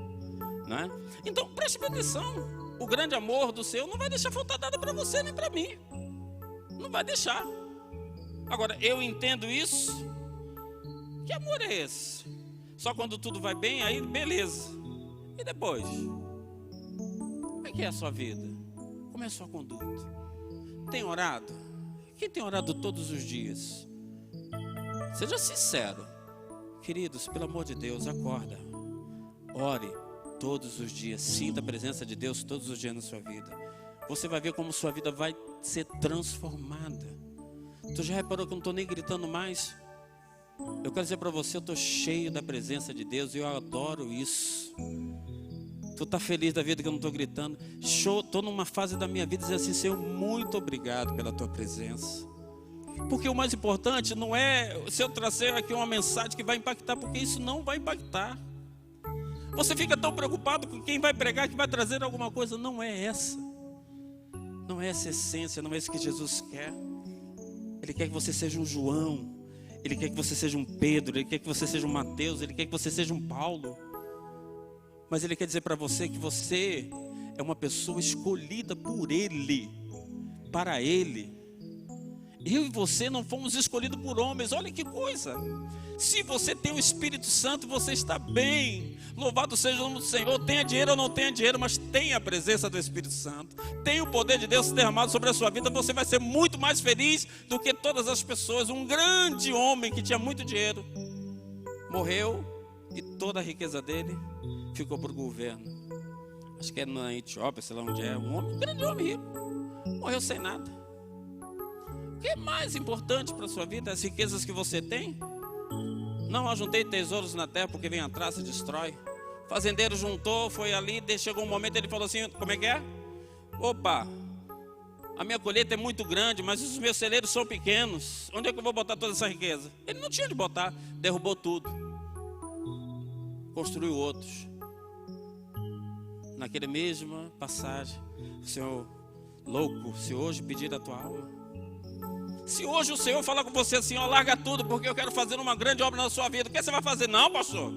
Não é? Então preste atenção. O grande amor do Senhor não vai deixar faltar nada para você nem para mim. Não vai deixar. Agora, eu entendo isso. Que amor é esse? Só quando tudo vai bem, aí beleza. E depois? Como é que é a sua vida? Como é a sua conduta? Tem orado? Quem tem orado todos os dias? Seja sincero. Queridos, pelo amor de Deus, acorda. Ore todos os dias. Sinta a presença de Deus todos os dias na sua vida. Você vai ver como sua vida vai ser transformada. Tu já reparou que eu não estou nem gritando mais? Eu quero dizer para você, eu estou cheio da presença de Deus e eu adoro isso. Tu está feliz da vida que eu não estou gritando? Estou numa fase da minha vida dizendo assim, Senhor, muito obrigado pela tua presença. Porque o mais importante não é se eu trazer aqui uma mensagem que vai impactar, porque isso não vai impactar. Você fica tão preocupado com quem vai pregar, que vai trazer alguma coisa. Não é essa. Não é essa essência, não é isso que Jesus quer. Ele quer que você seja um João. Ele quer que você seja um Pedro, Ele quer que você seja um Mateus, Ele quer que você seja um Paulo. Mas Ele quer dizer para você que você é uma pessoa escolhida por Ele, para Ele. Eu e você não fomos escolhidos por homens, olha que coisa. Se você tem o Espírito Santo, você está bem. Louvado seja o nome do Senhor. Tenha dinheiro ou não tenha dinheiro, mas tenha a presença do Espírito Santo. Tenha o poder de Deus derramado sobre a sua vida. Você vai ser muito mais feliz do que todas as pessoas. Um grande homem que tinha muito dinheiro morreu e toda a riqueza dele ficou para o governo. Acho que é na Etiópia, sei lá onde é. Um grande homem rico morreu sem nada. O que é mais importante para a sua vida? As riquezas que você tem? Não ajuntei tesouros na terra, porque vem atrás e destrói. O fazendeiro juntou, foi ali, chegou um momento, ele falou assim, como é que é? Opa, a minha colheita é muito grande, mas os meus celeiros são pequenos. Onde é que eu vou botar toda essa riqueza? Ele não tinha onde botar, derrubou tudo. Construiu outros. Naquela mesma passagem, o Senhor, louco, se hoje pedir a tua alma, se hoje o Senhor falar com você assim, ó, larga tudo, porque eu quero fazer uma grande obra na sua vida, o que você vai fazer? Não, pastor.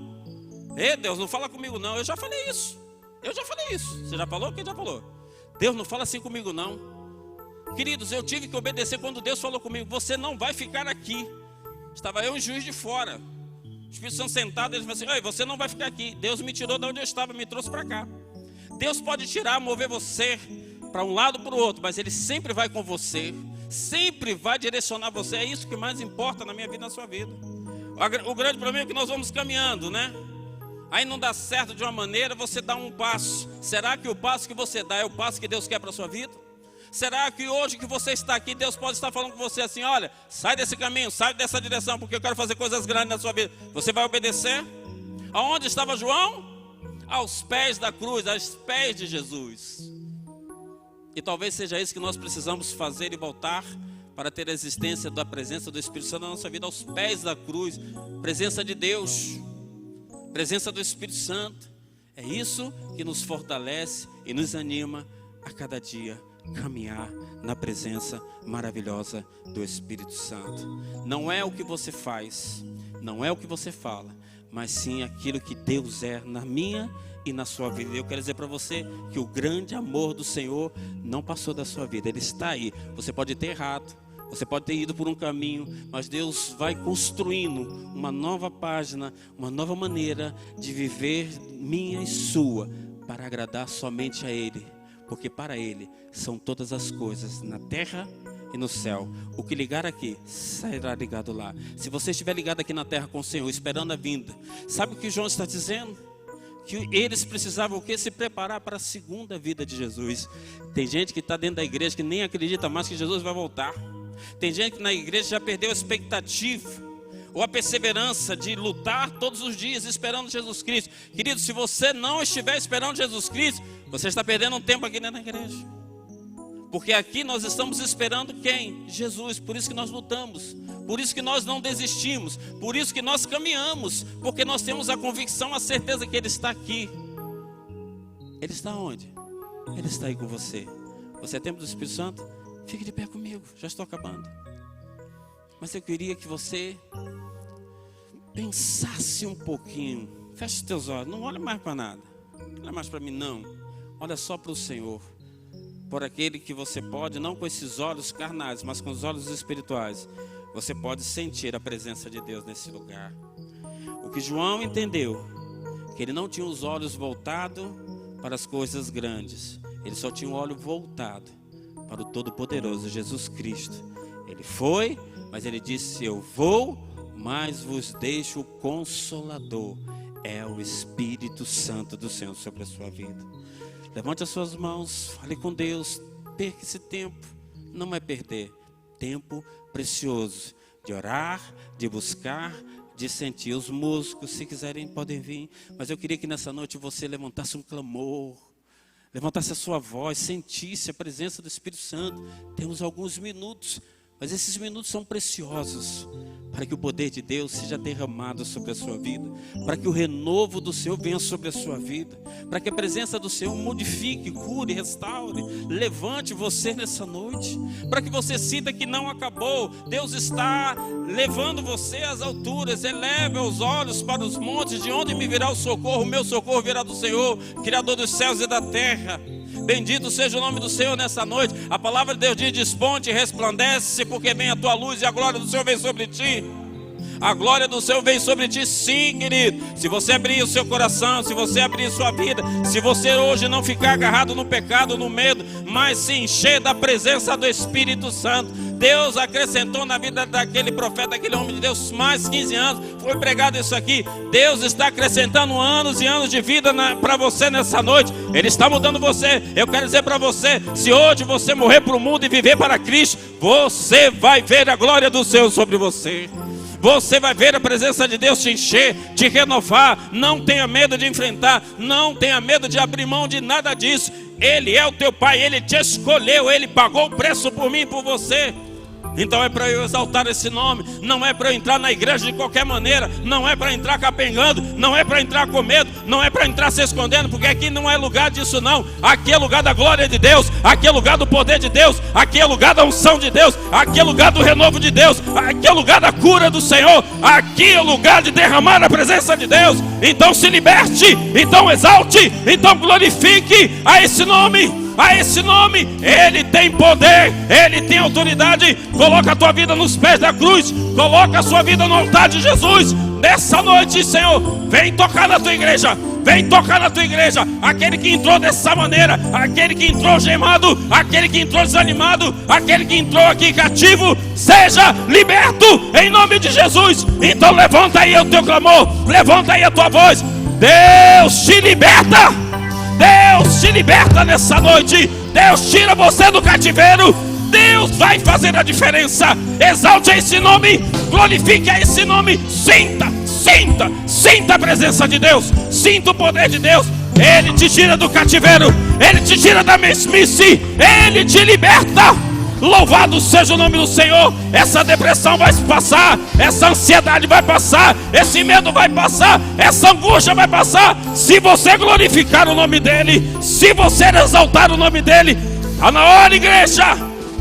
Ei, Deus, não fala comigo não, eu já falei isso. Você já falou? Quem já falou? Deus, não fala assim comigo não. Queridos, eu tive que obedecer quando Deus falou comigo, você não vai ficar aqui. Estava eu em Juiz de Fora. O Espírito Santo sentado, ele falou assim, ei, você não vai ficar aqui. Deus me tirou de onde eu estava, me trouxe para cá. Deus pode tirar, mover você para um lado ou para o outro, mas Ele sempre vai com você. Sempre vai direcionar você. É isso que mais importa na minha vida e na sua vida. O grande problema é que nós vamos caminhando, né? Aí não dá certo de uma maneira, você dá um passo. Será que o passo que você dá é o passo que Deus quer para a sua vida? Será que hoje que você está aqui, Deus pode estar falando com você assim, olha, sai desse caminho, sai dessa direção, porque eu quero fazer coisas grandes na sua vida. Você vai obedecer? Aonde estava João? Aos pés da cruz, aos pés de Jesus. E talvez seja isso que nós precisamos fazer e voltar para ter a existência da presença do Espírito Santo na nossa vida, aos pés da cruz, presença de Deus, presença do Espírito Santo. É isso que nos fortalece e nos anima a cada dia caminhar na presença maravilhosa do Espírito Santo. Não é o que você faz, não é o que você fala, mas sim aquilo que Deus é na minha e na sua vida. Eu quero dizer para você que o grande amor do Senhor não passou da sua vida, Ele está aí. Você pode ter errado, você pode ter ido por um caminho, mas Deus vai construindo uma nova página, uma nova maneira de viver minha e sua, para agradar somente a Ele, porque para Ele são todas as coisas na terra e no céu. O que ligar aqui, será ligado lá. Se você estiver ligado aqui na terra com o Senhor, esperando a vinda, sabe o que João está dizendo? Que eles precisavam o quê? Se preparar para a segunda vida de Jesus. Tem gente que está dentro da igreja que nem acredita mais que Jesus vai voltar. Tem gente que na igreja já perdeu a expectativa ou a perseverança de lutar todos os dias esperando Jesus Cristo. Querido, se você não estiver esperando Jesus Cristo, você está perdendo um tempo aqui dentro da igreja. Porque aqui nós estamos esperando quem? Jesus. Por isso que nós lutamos, por isso que nós não desistimos, por isso que nós caminhamos, porque nós temos a convicção, a certeza que Ele está aqui. Ele está onde? Ele está aí com você. Você é templo do Espírito Santo? Fique de pé comigo, já estou acabando. Mas eu queria que você pensasse um pouquinho. Feche os teus olhos, não olha mais para nada, não olha mais para mim não. Olha só para o Senhor. Por aquele que você pode, não com esses olhos carnais, mas com os olhos espirituais, você pode sentir a presença de Deus nesse lugar. O que João entendeu, que ele não tinha os olhos voltados para as coisas grandes, ele só tinha o olho voltado para o Todo-Poderoso, Jesus Cristo. Ele foi, mas ele disse, eu vou, mas vos deixo o Consolador, é o Espírito Santo do Senhor sobre a sua vida. Levante as suas mãos, fale com Deus, perca esse tempo, não é perder, tempo precioso de orar, de buscar, de sentir. Os músicos, se quiserem, podem vir, mas eu queria que nessa noite você levantasse um clamor, levantasse a sua voz, sentisse a presença do Espírito Santo. Temos alguns minutos Mas esses minutos são preciosos para que o poder de Deus seja derramado sobre a sua vida, para que o renovo do Senhor venha sobre a sua vida, para que a presença do Senhor modifique, cure, restaure, levante você nessa noite, para que você sinta que não acabou. Deus está levando você às alturas. Eleve os olhos para os montes, de onde me virá o socorro? O meu socorro virá do Senhor, Criador dos céus e da terra. Bendito seja o nome do Senhor nessa noite. A palavra de Deus diz: desponte e resplandece, porque vem a tua luz e a glória do Senhor vem sobre ti. A glória do Senhor vem sobre ti, sim, querido. Se você abrir o seu coração, se você abrir a sua vida, se você hoje não ficar agarrado no pecado, no medo, mas se encher da presença do Espírito Santo. Deus acrescentou na vida daquele profeta, daquele homem de Deus, mais 15 anos. Foi pregado isso aqui. Deus está acrescentando anos e anos de vida para você nessa noite. Ele está mudando você. Eu quero dizer para você, se hoje você morrer para o mundo e viver para Cristo, você vai ver a glória do Senhor sobre você. Você vai ver a presença de Deus te encher, te renovar. Não tenha medo de enfrentar, não tenha medo de abrir mão de nada disso. Ele é o teu Pai, Ele te escolheu, Ele pagou o preço por mim e por você. Então é para eu exaltar esse nome. Não é para eu entrar na igreja de qualquer maneira. Não é para entrar capengando. Não é para entrar com medo. Não é para entrar se escondendo, porque aqui não é lugar disso não. Aqui é lugar da glória de Deus. Aqui é lugar do poder de Deus. Aqui é lugar da unção de Deus. Aqui é lugar do renovo de Deus. Aqui é lugar da cura do Senhor. Aqui é lugar de derramar a presença de Deus. Então se liberte, então exalte, então glorifique a esse nome. A esse nome. Ele tem poder, Ele tem autoridade. Coloca a tua vida nos pés da cruz. Coloca a sua vida no altar de Jesus. Nessa noite, Senhor, vem tocar na tua igreja. Vem tocar na tua igreja. Aquele que entrou dessa maneira, aquele que entrou gemado, aquele que entrou desanimado, aquele que entrou aqui cativo, seja liberto em nome de Jesus. Então levanta aí o teu clamor, levanta aí a tua voz. Deus te liberta. Deus te liberta nessa noite. Deus tira você do cativeiro. Deus vai fazer a diferença. Exalte a esse nome, glorifique a esse nome. Sinta a presença de Deus. Sinta o poder de Deus. Ele te tira do cativeiro. Ele te tira da mesmice. Ele te liberta. Louvado seja o nome do Senhor. Essa depressão vai passar, essa ansiedade vai passar, esse medo vai passar, essa angústia vai passar. Se você glorificar o nome dEle, se você exaltar o nome dEle, está na hora, igreja,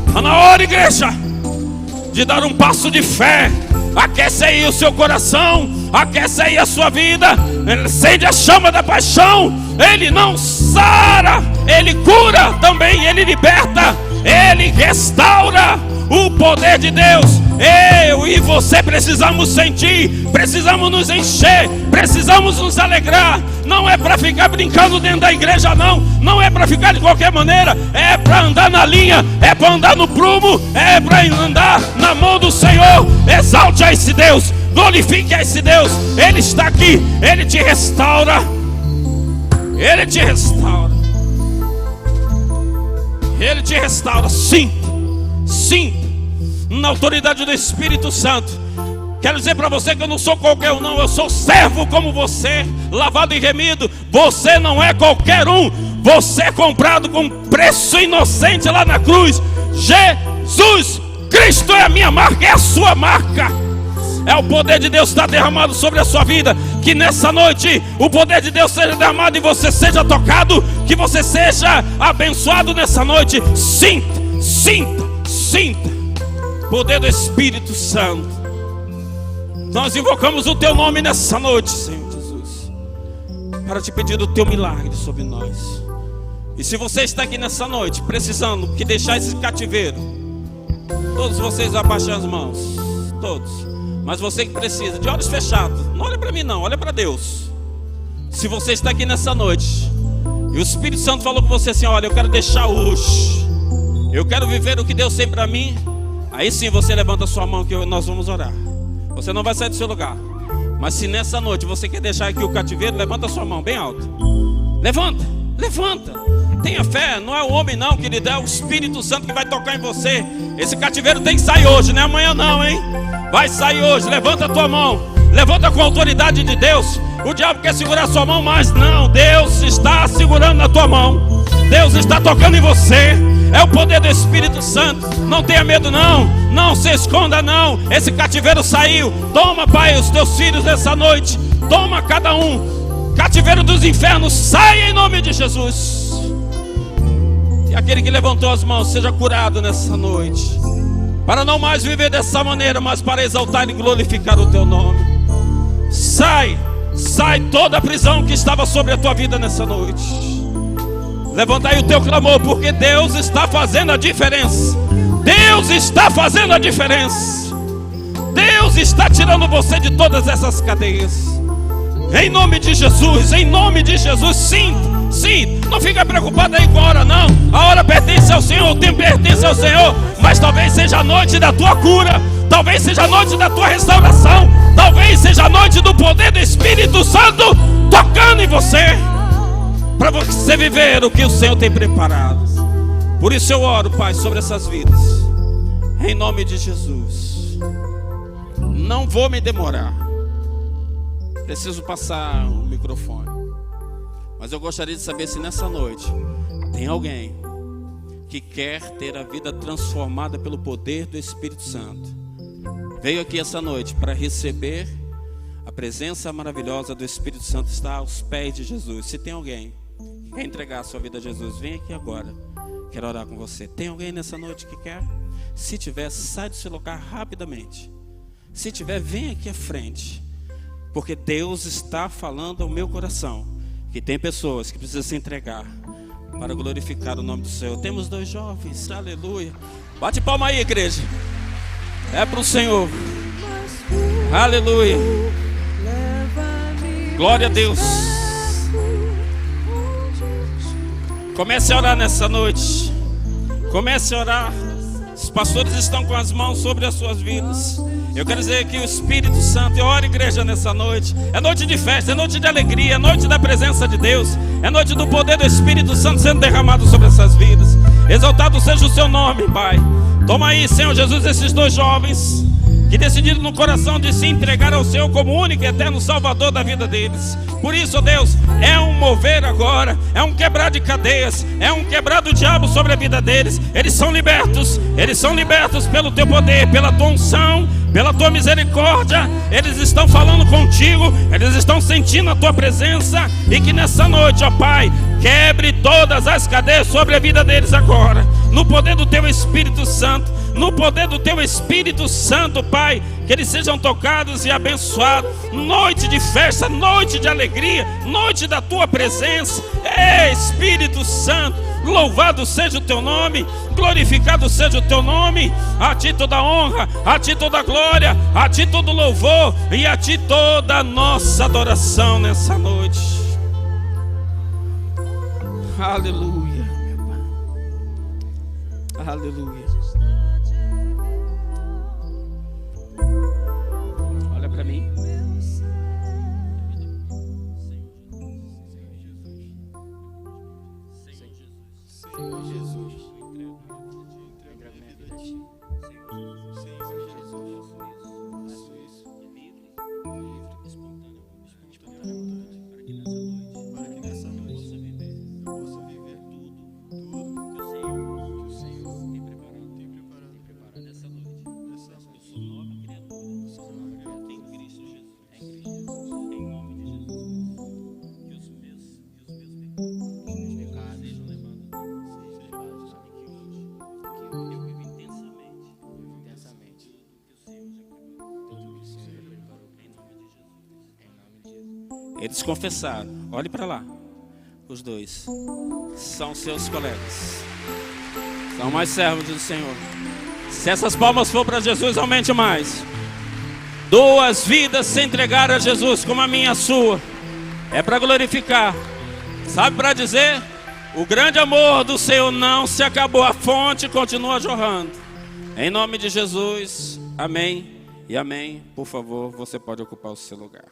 está na hora, igreja, de dar um passo de fé. Aquece aí o seu coração, aquece aí a sua vida, acende a chama da paixão. Ele não sara, Ele cura também, Ele liberta, Ele restaura. O poder de Deus, eu e você precisamos sentir, precisamos nos encher, precisamos nos alegrar. Não é para ficar brincando dentro da igreja não, não é para ficar de qualquer maneira, é para andar na linha, é para andar no prumo, é para andar na mão do Senhor. Exalte a esse Deus, glorifique a esse Deus. Ele está aqui, Ele te restaura, Ele te restaura, Ele te restaura. Sim, na autoridade do Espírito Santo. Quero dizer para você que eu não sou qualquer um não. Eu sou servo como você, lavado e remido. Você não é qualquer um. Você é comprado com preço inocente lá na cruz. Jesus Cristo é a minha marca, é a sua marca. É o poder de Deus que está derramado sobre a sua vida. Que nessa noite o poder de Deus seja derramado e você seja tocado. Que você seja abençoado nessa noite. Sinta poder do Espírito Santo. Nós invocamos o teu nome nessa noite, Senhor Jesus, para te pedir o teu milagre sobre nós. E se você está aqui nessa noite precisando que deixar esse cativeiro, todos vocês abaixem as mãos, todos. Mas você que precisa, de olhos fechados, não olha para mim não, olha para Deus. Se você está aqui nessa noite e o Espírito Santo falou com você assim: olha, eu quero deixar hoje, eu quero viver o que Deus tem para mim. Aí sim você levanta a sua mão que nós vamos orar. Você não vai sair do seu lugar. Mas se nessa noite você quer deixar aqui o cativeiro, levanta a sua mão bem alto. Levanta. Tenha fé, não é o homem não, querido, é o Espírito Santo que vai tocar em você. Esse cativeiro tem que sair hoje, não é amanhã não, hein? Vai sair hoje, levanta a tua mão. Levanta com a autoridade de Deus. O diabo quer segurar a sua mão, mas não, Deus está segurando na tua mão. Deus está tocando em você. É o poder do Espírito Santo. Não tenha medo não. Não se esconda não. Esse cativeiro saiu. Toma, Pai, os teus filhos nessa noite. Toma cada um. Cativeiro dos infernos, sai em nome de Jesus. E aquele que levantou as mãos seja curado nessa noite, para não mais viver dessa maneira, mas para exaltar e glorificar o teu nome. Sai toda a prisão que estava sobre a tua vida nessa noite. Levanta aí o teu clamor, porque Deus está fazendo a diferença. Deus está fazendo a diferença. Deus está tirando você de todas essas cadeias. Em nome de Jesus, em nome de Jesus. Sim, não fica preocupado aí com a hora não. A hora pertence ao Senhor, o tempo pertence ao Senhor. Mas talvez seja a noite da tua cura. Talvez seja a noite da tua restauração. Talvez seja a noite do poder do Espírito Santo tocando em você, para você viver o que o Senhor tem preparado. Por isso eu oro, Pai, sobre essas vidas, em nome de Jesus. Não vou me demorar. Preciso passar o microfone. Mas eu gostaria de saber se nessa noite tem alguém que quer ter a vida transformada pelo poder do Espírito Santo. Veio aqui essa noite para receber a presença maravilhosa do Espírito Santo. Está aos pés de Jesus. Se tem alguém que quer entregar a sua vida a Jesus, vem aqui agora. Quero orar com você. Tem alguém nessa noite que quer? Se tiver, sai do seu lugar rapidamente. Se tiver, vem aqui à frente. Porque Deus está falando ao meu coração que tem pessoas que precisam se entregar para glorificar o nome do Senhor. Temos 2 jovens, aleluia. Bate palma aí, igreja. É para o Senhor. Aleluia. Glória a Deus. Comece a orar nessa noite. Comece a orar. Os pastores estão com as mãos sobre as suas vidas. Eu quero dizer que o Espírito Santo, eu oro, igreja, nessa noite. É noite de festa, é noite de alegria, é noite da presença de Deus. É noite do poder do Espírito Santo sendo derramado sobre essas vidas. Exaltado seja o seu nome, Pai. Toma aí, Senhor Jesus, esses 2 jovens que decidiram no coração de se entregar ao Senhor como único e eterno Salvador da vida deles. Por isso, Deus, é um mover agora, é um quebrar de cadeias, é um quebrar do diabo sobre a vida deles. Eles são libertos pelo teu poder, pela tua unção, pela tua misericórdia. Eles estão falando contigo, eles estão sentindo a tua presença. E que nessa noite, ó Pai, quebre todas as cadeias sobre a vida deles agora, no poder do teu Espírito Santo, no poder do teu Espírito Santo, Pai. Que eles sejam tocados e abençoados. Noite de festa, noite de alegria, noite da tua presença. Espírito Santo, louvado seja o teu nome, glorificado seja o teu nome. A ti toda honra, a ti toda glória, a ti todo louvor e a ti toda a nossa adoração nessa noite. Aleluia, meu Pai. Aleluia. Olha para mim. Senhor Jesus, entrega minha vida a ti. Senhor Jesus, faço isso. Livre, espontânea, para que nessa noite eu possa viver tudo que o Senhor tem preparado nessa noite. Eu sou nova criatura, em Cristo Jesus. Em nome de Jesus. Que os meus pecados sejam levados. Eu vivo intensamente tudo que o Senhor já preparou em nome de Jesus. Eles confessaram. Olhe para lá. Os 2 são seus colegas, são mais servos do Senhor. Se essas palmas for para Jesus, aumente mais. 2 vidas se entregaram a Jesus, como a minha e a sua. É para glorificar. Sabe, para dizer: o grande amor do Senhor não se acabou, a fonte continua jorrando. Em nome de Jesus, amém e amém. Por favor, você pode ocupar o seu lugar.